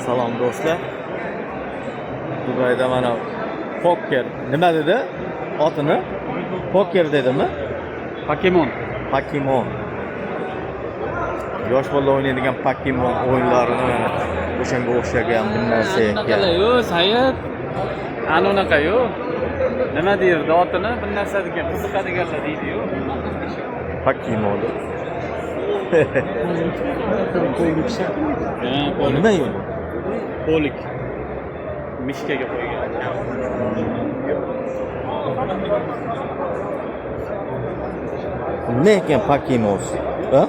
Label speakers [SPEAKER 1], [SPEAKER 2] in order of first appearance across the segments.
[SPEAKER 1] Salom do'stlar. Dubayda mana poker. Nima dedi? Otini? Poker dedimi?
[SPEAKER 2] Pokemon.
[SPEAKER 1] Pokemon. Yosh bolalar o'ynaydigan Pokemon o'yinlarini mana o'shanga o'xshagan bir narsa ekan.
[SPEAKER 2] Yo, Sayyid. Ana unaqa-yu. Nima deyirdi otini? Bir narsa degan, qiziqadiganlar deydi-yu.
[SPEAKER 1] Pokemon.
[SPEAKER 2] Polik.
[SPEAKER 1] Nima yu?
[SPEAKER 2] Polik. Mishkaga qo'ygan.
[SPEAKER 1] Nima ekan Pokemon? Ha?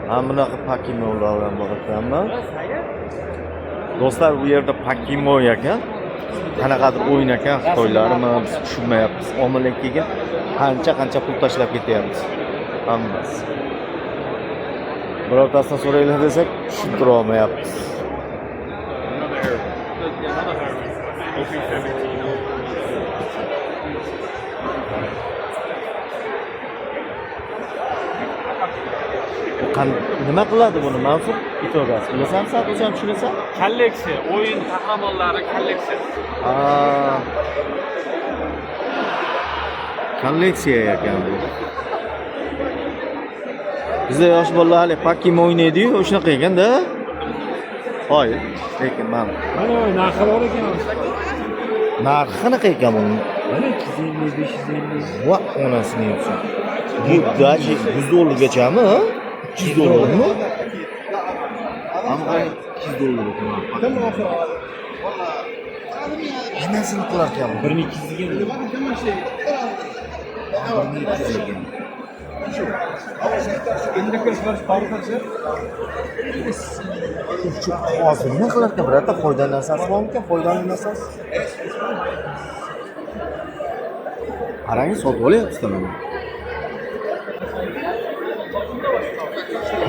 [SPEAKER 1] Mana bunaqa Pokemonlar bilan bor ekanmi? Do'stlar, bu yerda Pokemon ekan. Qanaqadir o'yin ekan, xitoylarmi biz tushunmayapmiz. Ommalikka qancha pul tashlab ketyapmiz. Hammasi. Birortasini so'raylar desak, tushuntira olmayapmiz. Nima qiladi buni Mansur? Itogasi. Bilasanmi sen o'zing tushunasan?
[SPEAKER 2] Kolleksiya, o'yin qahramonlari kolleksiyasi.
[SPEAKER 1] Kolleksiya ekan bu. Bizda yosh bolalar hali Pokemon o'ynaydi-yu, o'shanaqa ekanda. Hoy, lekin mana
[SPEAKER 3] narxi bor ekan.
[SPEAKER 1] narxi qanaqa ekan buning?
[SPEAKER 3] Mana 250, 550.
[SPEAKER 1] Va onasini yopsin. Bu даже $100 mi? $200 mi? Amma $200 ekan. Hammasini qilar ekan bu.
[SPEAKER 3] 1200 degan.
[SPEAKER 1] 1200 ekan. Hozir nima qilar ekan? Birorta foydali narsasi bormikan? Foydali narsasi? Qarang, sotib olyapsiz mana.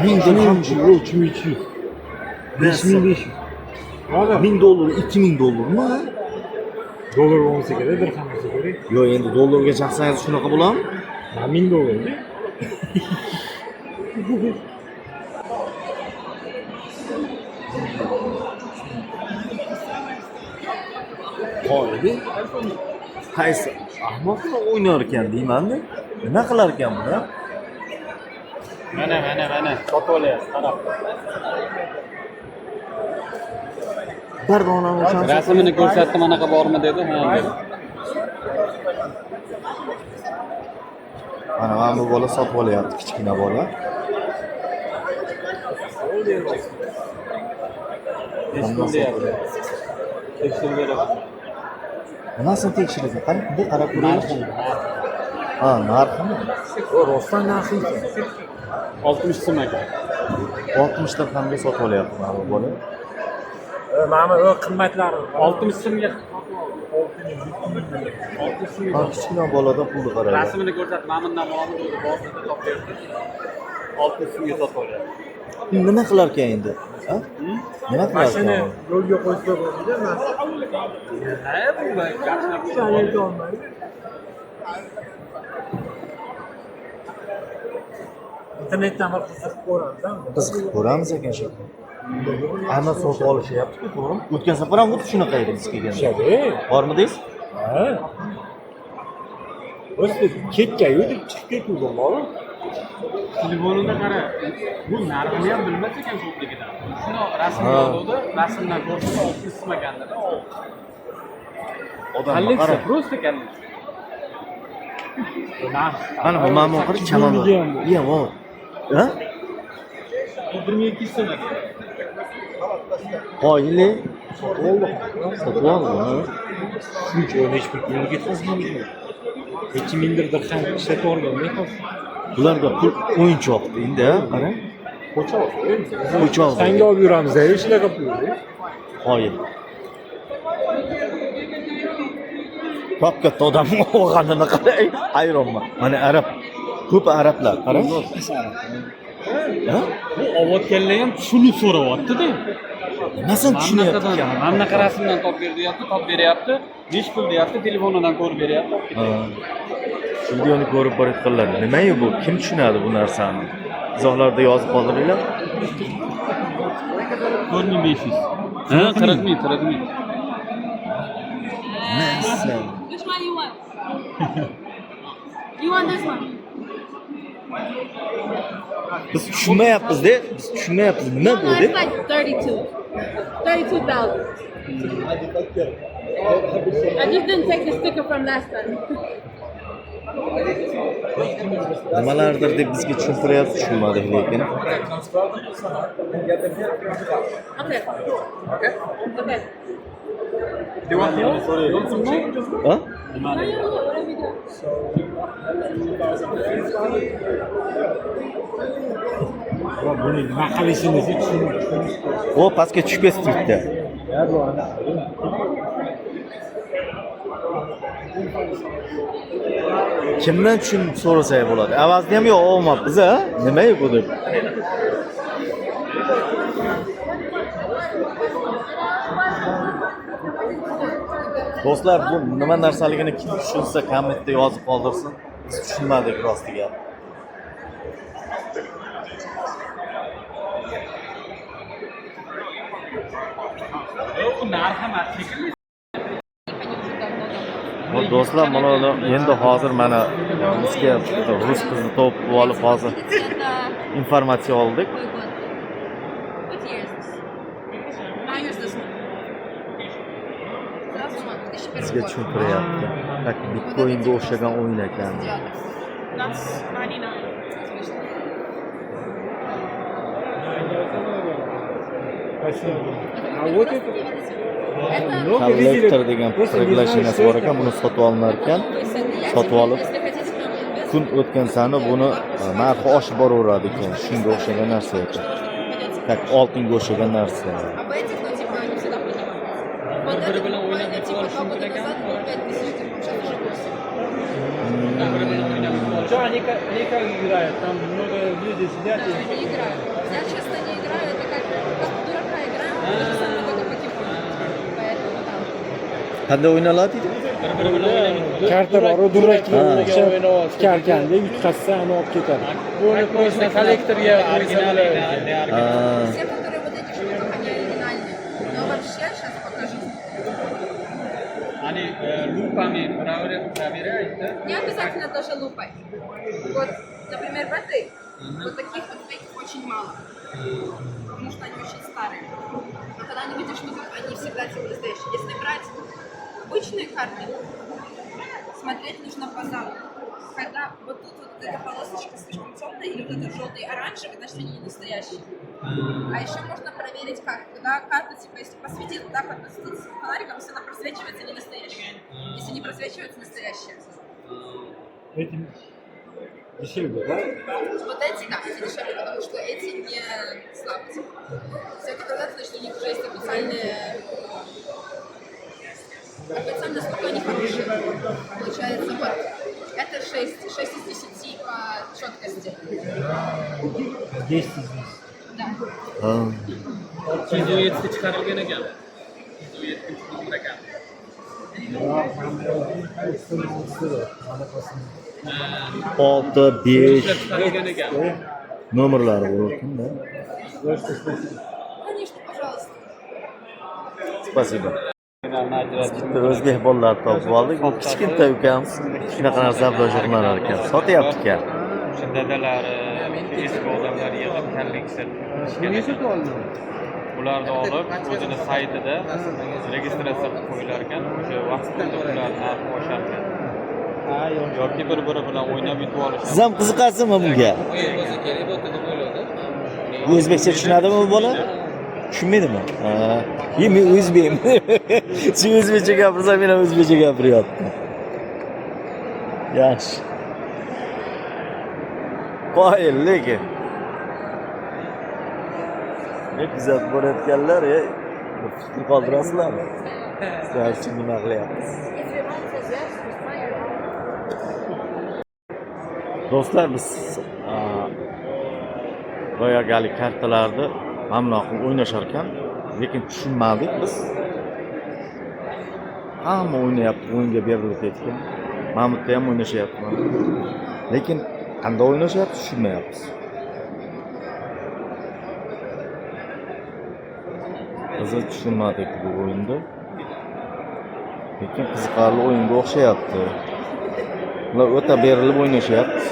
[SPEAKER 1] 1000 dirham,
[SPEAKER 3] 3300. 5500.
[SPEAKER 1] $1000, $2000 mi?
[SPEAKER 3] Dollar bo'lmasa kerak, dirham bo'lsa kerak.
[SPEAKER 1] Yo, endi dollarga chaqsangiz shunaqa bo'ladimi?
[SPEAKER 3] $1000.
[SPEAKER 1] Qo'ydi. Qaysi ahmoqni o'ynar ekan deyman-da. Nima qilar ekan buni?
[SPEAKER 2] Mana. Sotib olyapsiz, qarab.
[SPEAKER 1] Bir donani o'shan
[SPEAKER 2] Rasmini ko'rsatdi, manaqa bormi dedi. Ha.
[SPEAKER 1] mana bu bola sotib olyapti, kichkina bola.
[SPEAKER 2] Tekshirib beraman.
[SPEAKER 1] Nimasini tekshiradi? Qani, bu qarab ko'raylik. Ha, narximi?
[SPEAKER 3] O rostdan narxi ekan.
[SPEAKER 2] 60 so'm ekan.
[SPEAKER 1] 60 dirhamga sotib olyapti mana bu bola.
[SPEAKER 3] Mana bu qimmatlari
[SPEAKER 2] 60 so'mga. 60 so'm.
[SPEAKER 1] Ha, kichkina bolada pulni qaraydi.
[SPEAKER 2] Rasmini ko'rsat, mana bundan ma'lum bo'ldi, borsada topib berdi. 60 so'mga sotib olyapti.
[SPEAKER 1] Nima qilar ekan endi? Ha? Nima qilar
[SPEAKER 3] mashina
[SPEAKER 1] ekan?
[SPEAKER 3] yo'lga qo'ysa bo'ladi,
[SPEAKER 2] Ha, bu gashna bu.
[SPEAKER 3] ayta olmaydi. Internetdan bir qiziqib ko'ramiz-da.
[SPEAKER 1] Qiziqib ko'ramiz ekan shekilli. Hamma sotib olishyapti-ku, to'g'rimi? O'tgan safar ham xuddi shunaqa edi biz kelganda. Bormi deysiz?
[SPEAKER 3] Ha. O'zi ketgan-yu deb chiqib ketuvdim bola.
[SPEAKER 2] Telefonida qara. Bu narxini ham bilmas ekan ko'pligidan. Shuni rasmga oldi, rasmdan ko'rsa 60 so'm ekanda.
[SPEAKER 1] Odamga qara.
[SPEAKER 2] Просто kolleksiya.
[SPEAKER 1] Mana bu ma'lum qilib chamama. Iya, vo. Ha?
[SPEAKER 2] Bu 1200 so'm ekan.
[SPEAKER 1] Qoyili. Sotib oldi.
[SPEAKER 3] Shuncha o'yni hech bir pulga ketkazmagan. Necha mingdir dirham ishlatib olgan-da hozir.
[SPEAKER 1] Bularga pul o'yinchoqdi endi, qarang.
[SPEAKER 3] Qo'choq.
[SPEAKER 1] Qo'choq.
[SPEAKER 3] Sanga olib yuramiz-da, shunaqa pulni.
[SPEAKER 1] Qoyil. Top katta odam o'g'anini qarang. Hayronman. Mana arab. Ko'p arablar, qarang. Ha?
[SPEAKER 2] Bu olotganlar ham shuni so'rayapti-da.
[SPEAKER 1] Nimasini tushunyapti ekan?
[SPEAKER 2] Mana bunaqa rasmdan top beryapti, top beryapti. 5 pul deyapti, telefonidan ko'rib beryapti.
[SPEAKER 1] Shu videoni ko'rib borayotganlar, nimayu bu? Kim tushunadi bu narsani? Izohlarda yozib qoldiringlar.
[SPEAKER 2] 4500. Ha, 40 ming, 40 ming.
[SPEAKER 1] Nasıl?
[SPEAKER 4] Which one you want? You want this one?
[SPEAKER 1] Biz tushunmayapmiz-da. Biz tushunmayapmiz. Nima bu
[SPEAKER 4] No,
[SPEAKER 1] de?
[SPEAKER 4] it's like 32. 32,000. I just didn't take the sticker from last time.
[SPEAKER 1] Nimalardir deb bizga tushuntiryapti, tushunmadik lekin.
[SPEAKER 4] Okay. Okay.
[SPEAKER 2] Do you want more?
[SPEAKER 1] Ha?
[SPEAKER 4] No, whatever you do.
[SPEAKER 3] Buni nima qilishimizni tushunib.
[SPEAKER 1] O pastga tushib ketdi bitta. Kimdan tushunib so'rasak bo'ladi? Avazni ham yo'q olmabmiz, ha? Nimayu bu deb. Do'stlar, bu nima narsaligini kim tushunsa kommentda yozib qoldirsin. Biz tushunmadik rostiga.
[SPEAKER 2] Bu narxi shekilli.
[SPEAKER 1] Bu do'stlar, mana endi hozir mana bizga rus qizni topib olib hozir
[SPEAKER 4] Это
[SPEAKER 1] informatsiya oldik.
[SPEAKER 4] какой год? What year is this? 9 years this one. Здравствуй, 2001
[SPEAKER 1] Bizga
[SPEAKER 4] год.
[SPEAKER 1] tushuntiryapti. Tak Bitcoin'ga o'xshagan o'yin ekan.
[SPEAKER 4] That's 99.
[SPEAKER 3] А вот это
[SPEAKER 4] Это
[SPEAKER 1] Коллектор degan приглашенияsi bor ekan, buni sotib olinar ekan. Sotib olib,
[SPEAKER 4] если хотите там инвест,
[SPEAKER 1] kun o'tgan sari buni narxi oshib boraveradi ekan. Shunga o'xshagan narsa ekan. Tak oltinga o'xshagan narsa.
[SPEAKER 4] об этих, ну, типа, не всегда понимают. Вот это буквально, типа, 2 года назад было 5000, типа, сейчас уже 8.
[SPEAKER 3] Что они как играют? Там много людей сидят
[SPEAKER 4] Да, они играют. Я, честно, не играю, это как дурака играю, потому что мы только потихоньку. Поэтому там.
[SPEAKER 1] Qanday o'ynaladi deydi?
[SPEAKER 3] karta bor, u durakga o'xshab tikarkanda yutqazsa ani olib ketadi. Buni просто kollektorga original.
[SPEAKER 4] Все, которые вот эти штуки, они оригинальные. Но вообще, сейчас покажу.
[SPEAKER 2] Они лупами проверяют, да?
[SPEAKER 4] Не обязательно даже лупой. Вот, например, в этой вот таких вот фейков очень мало. Потому что они очень старые. Но когда не видишь штук, они всегда типа настоящие. Если брать обычные карты, смотреть нужно по замку. Когда вот тут вот эта полосочка слишком темная, или вот это желтый и оранжевый, значит они не настоящие. А еще можно проверить как. Когда карта, типа, если посветить, так вот посветить фонариком, если она просвечивается, не настоящая. Если не просвечивается, настоящая.
[SPEAKER 3] Эти дешевле, да?
[SPEAKER 4] Вот эти, да, эти дешевле, потому что эти не слабые. Все доказательства, что у них уже есть официальные насколько они хорошие. Получается, вот, это 6 из 10 по четкости.
[SPEAKER 3] 10 из 10.
[SPEAKER 4] Да.
[SPEAKER 1] Ha.
[SPEAKER 2] 207 chiqarilgan ekan. 207 ekan.
[SPEAKER 1] Olti, besh
[SPEAKER 2] Chiqarilgan ekan.
[SPEAKER 1] nomerlari bo'larkan-da.
[SPEAKER 4] Конечно, пожалуйста.
[SPEAKER 1] Spasibo. Bitta o'zbek bolalarni topib oldik. Bu kichkina ukamiz shunaqa narsa bilan shug'ullanar ekan. Sotyapti ekan.
[SPEAKER 5] O'sha dadalari, eski odamlar yig'ib kolleksiya qilishgan ekan. Ularni olib, o'zini saytida registratsiya qilib qo'yilar ekan. O'sha vaqtda ular narxi oshar ekan. Yoki bir-biri bilan o'ynab yutib olishadi.
[SPEAKER 1] Siz ham qiziqasizmi bunga? Bu o'zbekcha tushunadimi bu bola? Tushunmaydimi? Ha. Men o'zbekman. Siz o'zbekcha gapirsa, men ham o'zbekcha gapiryapman. Yaxshi. Qoyil lekin. Hep kuzatib borayotganlar, bir fikr qoldirasizlarmi? Sizlar uchun nima qilyapmiz? Do'stlar, biz boyagalik kartalarni mamnun qilib o'ynashar ekan, lekin tushunmadik biz. Hamma o'ynayapti, o'yinga berilib ketgan. Mahmudda ham o'ynashyapti. Lekin qanday o'ynashyapti tushunmayapmiz. Biz tushunmadik bu o'yinda. Lekin qiziqarli o'yinga o'xshayapti. Ular o'ta berilib o'ynashyapti.